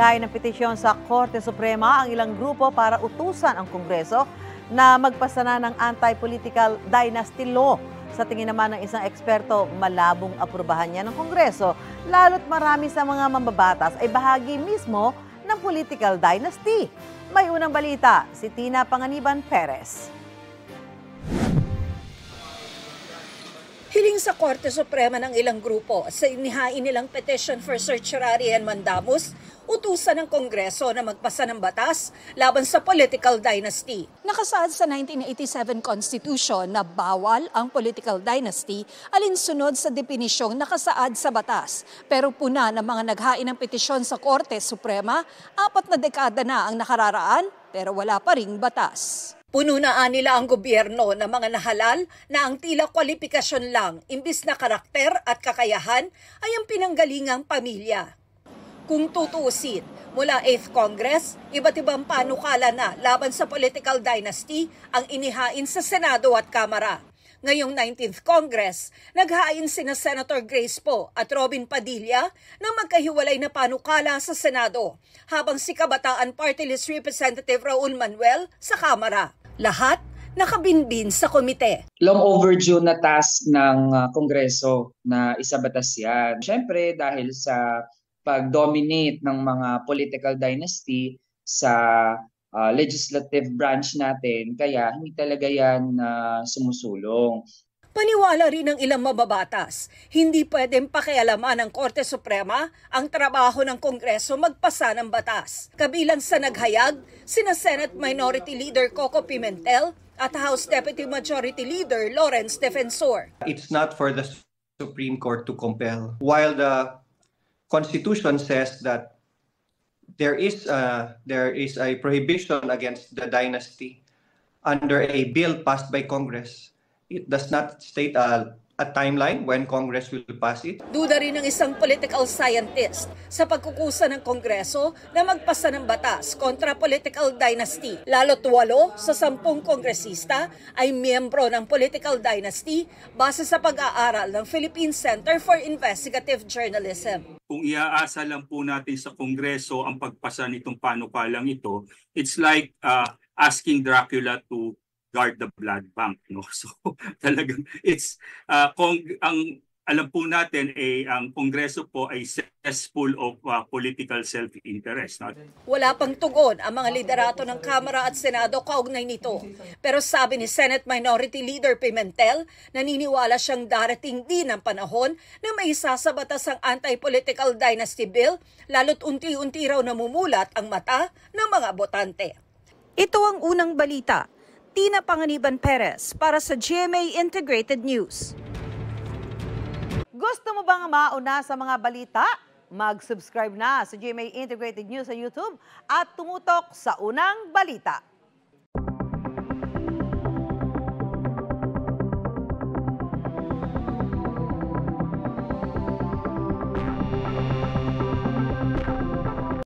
naghain ng petisyon sa Korte Suprema ang ilang grupo para utusan ang Kongreso na magpasa na ng anti-political dynasty law. Sa tingin naman ng isang eksperto, malabong aprubahan niya ng Kongreso, lalo't marami sa mga mambabatas ay bahagi mismo ng political dynasty. May unang balita, si Tina Panganiban Perez. Hiling sa Korte Suprema ng ilang grupo sa inihain nilang petition for certiorari and mandamus, utusan ng Kongreso na magpasa ng batas laban sa political dynasty. Nakasaad sa 1987 Constitution na bawal ang political dynasty alinsunod sa depinisyong nakasaad sa batas. Pero puna ng mga naghain ng petisyon sa Korte Suprema, 4 na dekada na ang nakararaan pero wala pa ring batas. Pununaan nila ang gobyerno ng mga nahalal na ang tila kwalifikasyon lang imbis na karakter at kakayahan ay ang pinanggalingang pamilya. Kung tutuusin, mula 8th Congress, iba't ibang panukala na laban sa political dynasty ang inihain sa Senado at Kamara. Ngayong 19th Congress, naghain sina Senator Grace Poe at Robin Padilla ng magkahiwalay na panukala sa Senado, habang si Kabataan Party List Representative Raul Manuel sa Kamara. Lahat nakabinbin sa komite. Long overdue na task ng Kongreso na isabatas yan. Siyempre dahil sa pag-dominate ng mga political dynasty sa legislative branch natin, kaya hindi talaga yan sumusulong. Paniwala rin ng ilang mababatas, hindi pwedeng pakialaman ng Korte Suprema ang trabaho ng Kongreso magpasa ng batas. Kabilang sa naghayag, sina Senate Minority Leader Coco Pimentel at House Deputy Majority Leader Lawrence Defensor. It's not for the Supreme Court to compel. While the Constitution says that there is a prohibition against the dynasty under a bill passed by Congress, it does not state a timeline when Congress will pass it. Duda rin ng isang political scientist sa pagkukusa ng Kongreso na magpasa ng batas kontra political dynasty. Lalo't 8 sa 10 kongresista ay miyembro ng political dynasty base sa pag-aaral ng Philippine Center for Investigative Journalism. Kung iaasa lang po natin sa Kongreso ang pagpasa nitong panukalang ito, it's like asking Dracula to guard the blood bank, no? So talagang it's ang alam po natin ang Kongreso po ay cesspool of political self-interest, no? Wala pang tugon ang mga liderato ng Kamara at Senado kaugnay nito. Pero sabi ni Senate Minority Leader Pimentel, naniniwala siyang darating din ang panahon na may isasabatas ang anti-political dynasty bill, lalo't unti-unti raw namumulat ang mata ng mga botante. Ito ang unang balita. Tina Panganiban Perez para sa GMA Integrated News. Gusto mo bang mauna sa mga balita? Mag-subscribe na sa GMA Integrated News sa YouTube at tumutok sa unang balita.